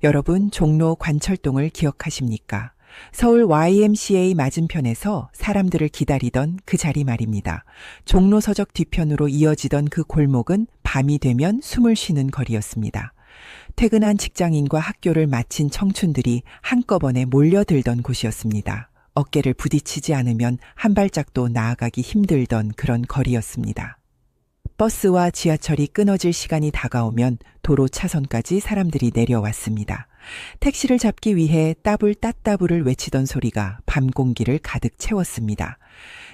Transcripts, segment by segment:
여러분, 종로 관철동을 기억하십니까? 서울 YMCA 맞은편에서 사람들을 기다리던 그 자리 말입니다. 종로 서적 뒤편으로 이어지던 그 골목은 밤이 되면 숨을 쉬는 거리였습니다. 퇴근한 직장인과 학교를 마친 청춘들이 한꺼번에 몰려들던 곳이었습니다. 어깨를 부딪히지 않으면 한 발짝도 나아가기 힘들던 그런 거리였습니다. 버스와 지하철이 끊어질 시간이 다가오면 도로 차선까지 사람들이 내려왔습니다. 택시를 잡기 위해 따불 따따불을 외치던 소리가 밤 공기를 가득 채웠습니다.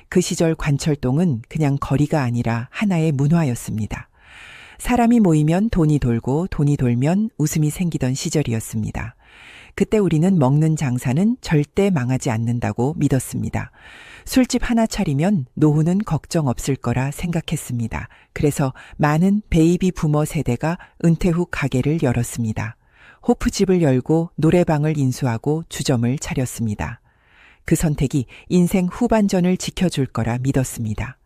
그 시절 관철동은 그냥 거리가 아니라 하나의 문화였습니다. 사람이 모이면 돈이 돌고 돈이 돌면 웃음이 생기던 시절이었습니다. 그때 우리는 먹는 장사는 절대 망하지 않는다고 믿었습니다. 술집 하나 차리면 노후는 걱정 없을 거라 생각했습니다. 그래서 많은 베이비 부머 세대가 은퇴 후 가게를 열었습니다. 호프집을 열고 노래방을 인수하고 주점을 차렸습니다. 그 선택이 인생 후반전을 지켜줄 거라 믿었습니다.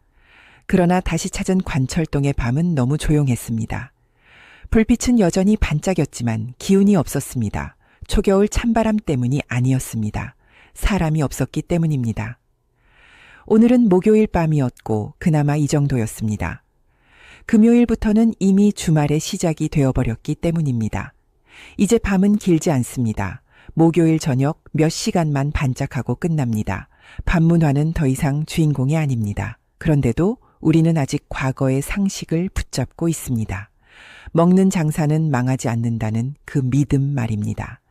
그러나 다시 찾은 관철동의 밤은 너무 조용했습니다. 불빛은 여전히 반짝였지만 기운이 없었습니다. 초겨울 찬바람 때문이 아니었습니다. 사람이 없었기 때문입니다. 오늘은 목요일 밤이었고 그나마 이 정도였습니다. 금요일부터는 이미 주말의 시작이 되어버렸기 때문입니다. 이제 밤은 길지 않습니다. 목요일 저녁 몇 시간만 반짝하고 끝납니다. 밤문화는 더 이상 주인공이 아닙니다. 그런데도 우리는 아직 과거의 상식을 붙잡고 있습니다. 먹는 장사는 망하지 않는다는 그 믿음 말입니다.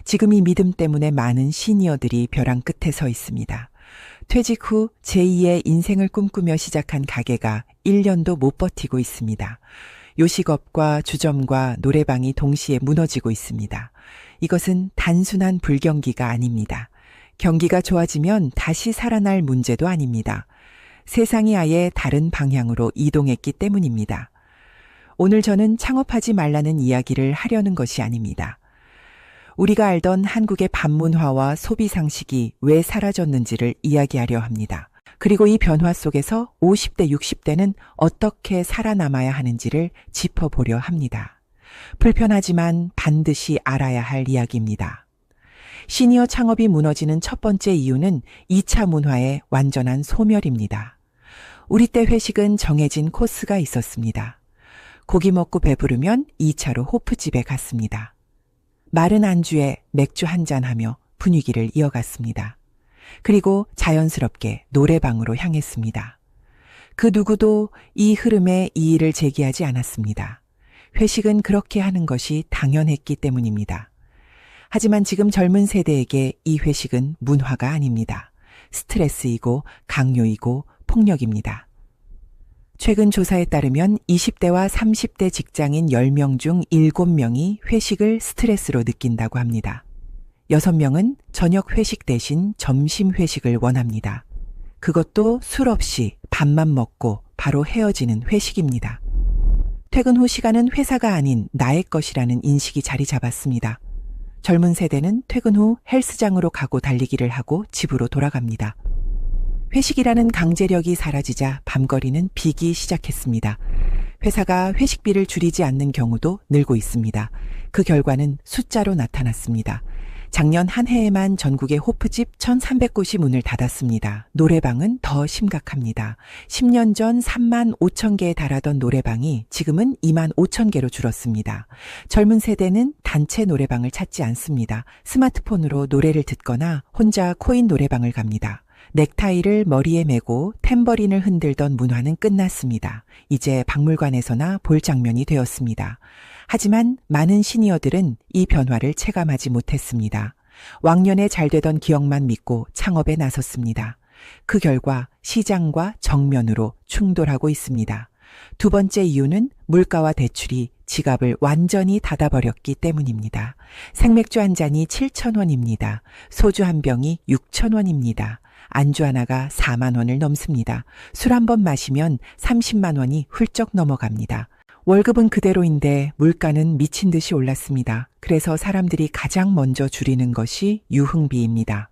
지금 이 믿음 때문에 많은 시니어들이 벼랑 끝에 서 있습니다. 퇴직 후 제2의 인생을 꿈꾸며 시작한 가게가 1년도 못 버티고 있습니다. 요식업과 주점과 노래방이 동시에 무너지고 있습니다. 이것은 단순한 불경기가 아닙니다. 경기가 좋아지면 다시 살아날 문제도 아닙니다. 세상이 아예 다른 방향으로 이동했기 때문입니다. 오늘 저는 창업하지 말라는 이야기를 하려는 것이 아닙니다. 우리가 알던 한국의 밤문화와 소비 상식이 왜 사라졌는지를 이야기하려 합니다. 그리고 이 변화 속에서 50대, 60대는 어떻게 살아남아야 하는지를 짚어보려 합니다. 불편하지만 반드시 알아야 할 이야기입니다. 시니어 창업이 무너지는 첫 번째 이유는 2차 문화의 완전한 소멸입니다. 우리 때 회식은 정해진 코스가 있었습니다. 고기 먹고 배부르면 2차로 호프집에 갔습니다. 마른 안주에 맥주 한잔하며 분위기를 이어갔습니다. 그리고 자연스럽게 노래방으로 향했습니다. 그 누구도 이 흐름에 이의를 제기하지 않았습니다. 회식은 그렇게 하는 것이 당연했기 때문입니다. 하지만 지금 젊은 세대에게 이 회식은 문화가 아닙니다. 스트레스이고 강요이고 폭력입니다. 최근 조사에 따르면 20대와 30대 직장인 10명 중 7명이 회식을 스트레스로 느낀다고 합니다. 6명은 저녁 회식 대신 점심 회식을 원합니다. 그것도 술 없이 밥만 먹고 바로 헤어지는 회식입니다. 퇴근 후 시간은 회사가 아닌 나의 것이라는 인식이 자리 잡았습니다. 젊은 세대는 퇴근 후 헬스장으로 가고 달리기를 하고 집으로 돌아갑니다. 회식이라는 강제력이 사라지자 밤거리는 비기 시작했습니다. 회사가 회식비를 줄이지 않는 경우도 늘고 있습니다. 그 결과는 숫자로 나타났습니다. 작년 한 해에만 전국의 호프집 1,300곳이 문을 닫았습니다. 노래방은 더 심각합니다. 10년 전 3만 5천 개에 달하던 노래방이 지금은 2만 5천 개로 줄었습니다. 젊은 세대는 단체 노래방을 찾지 않습니다. 스마트폰으로 노래를 듣거나 혼자 코인 노래방을 갑니다. 넥타이를 머리에 메고 탬버린을 흔들던 문화는 끝났습니다. 이제 박물관에서나 볼 장면이 되었습니다. 하지만 많은 시니어들은 이 변화를 체감하지 못했습니다. 왕년에 잘 되던 기억만 믿고 창업에 나섰습니다. 그 결과 시장과 정면으로 충돌하고 있습니다. 두 번째 이유는 물가와 대출이 지갑을 완전히 닫아버렸기 때문입니다. 생맥주 한 잔이 7,000원입니다. 소주 한 병이 6,000원입니다. 안주 하나가 4만 원을 넘습니다. 술 한 번 마시면 30만 원이 훌쩍 넘어갑니다. 월급은 그대로인데 물가는 미친 듯이 올랐습니다. 그래서 사람들이 가장 먼저 줄이는 것이 유흥비입니다.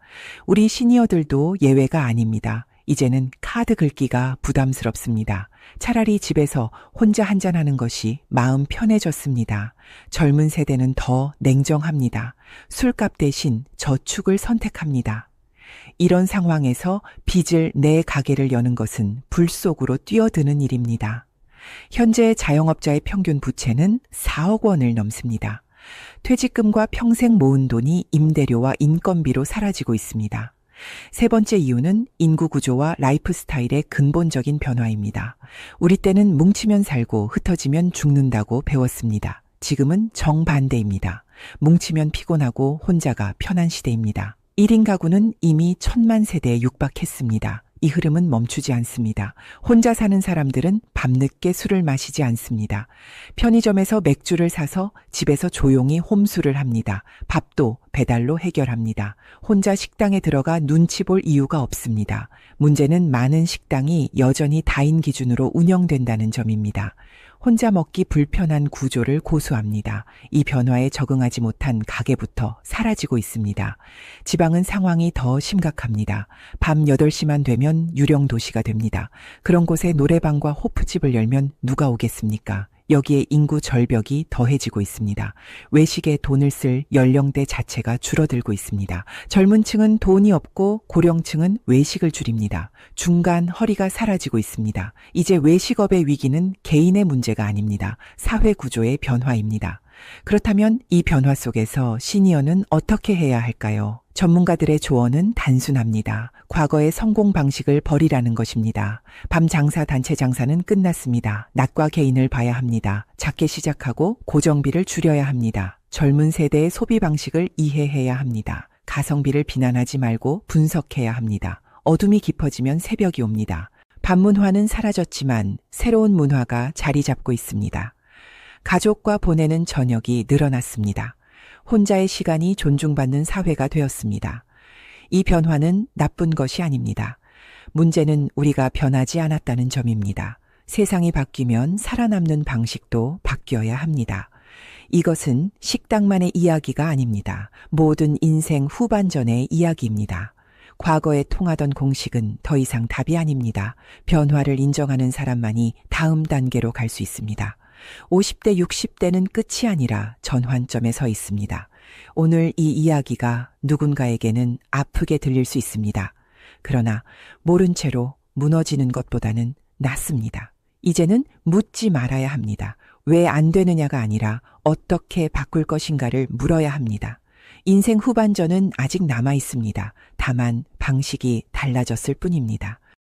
우리 시니어들도 예외가 아닙니다. 이제는 카드 긁기가 부담스럽습니다. 차라리 집에서 혼자 한잔하는 것이 마음 편해졌습니다. 젊은 세대는 더 냉정합니다. 술값 대신 저축을 선택합니다. 이런 상황에서 빚을 내 가게를 여는 것은 불 속으로 뛰어드는 일입니다. 현재 자영업자의 평균 부채는 4억 원을 넘습니다. 퇴직금과 평생 모은 돈이 임대료와 인건비로 사라지고 있습니다. 세 번째 이유는 인구 구조와 라이프 스타일의 근본적인 변화입니다. 우리 때는 뭉치면 살고 흩어지면 죽는다고 배웠습니다. 지금은 정반대입니다. 뭉치면 피곤하고 혼자가 편한 시대입니다. 1인 가구는 이미 1,000만 세대에 육박했습니다. 이 흐름은 멈추지 않습니다. 혼자 사는 사람들은 밤늦게 술을 마시지 않습니다. 편의점에서 맥주를 사서 집에서 조용히 홈술을 합니다. 밥도 배달로 해결합니다. 혼자 식당에 들어가 눈치 볼 이유가 없습니다. 문제는 많은 식당이 여전히 다인 기준으로 운영된다는 점입니다. 혼자 먹기 불편한 구조를 고수합니다. 이 변화에 적응하지 못한 가게부터 사라지고 있습니다. 지방은 상황이 더 심각합니다. 밤 8시만 되면 유령 도시가 됩니다. 그런 곳에 노래방과 호프집을 열면 누가 오겠습니까? 여기에 인구 절벽이 더해지고 있습니다. 외식에 돈을 쓸 연령대 자체가 줄어들고 있습니다. 젊은 층은 돈이 없고 고령층은 외식을 줄입니다. 중간 허리가 사라지고 있습니다. 이제 외식업의 위기는 개인의 문제가 아닙니다. 사회 구조의 변화입니다. 그렇다면 이 변화 속에서 시니어는 어떻게 해야 할까요? 전문가들의 조언은 단순합니다. 과거의 성공 방식을 버리라는 것입니다. 밤 장사, 단체 장사는 끝났습니다. 낮과 개인을 봐야 합니다. 작게 시작하고 고정비를 줄여야 합니다. 젊은 세대의 소비 방식을 이해해야 합니다. 가성비를 비난하지 말고 분석해야 합니다. 어둠이 깊어지면 새벽이 옵니다. 밤문화는 사라졌지만 새로운 문화가 자리 잡고 있습니다. 가족과 보내는 저녁이 늘어났습니다. 혼자의 시간이 존중받는 사회가 되었습니다. 이 변화는 나쁜 것이 아닙니다. 문제는 우리가 변하지 않았다는 점입니다. 세상이 바뀌면 살아남는 방식도 바뀌어야 합니다. 이것은 식당만의 이야기가 아닙니다. 모든 인생 후반전의 이야기입니다. 과거에 통하던 공식은 더 이상 답이 아닙니다. 변화를 인정하는 사람만이 다음 단계로 갈 수 있습니다. 50대, 60대는 끝이 아니라 전환점에 서 있습니다. 오늘 이 이야기가 누군가에게는 아프게 들릴 수 있습니다. 그러나 모른 채로 무너지는 것보다는 낫습니다. 이제는 묻지 말아야 합니다. 왜 안 되느냐가 아니라 어떻게 바꿀 것인가를 물어야 합니다. 인생 후반전은 아직 남아 있습니다. 다만 방식이 달라졌을 뿐입니다.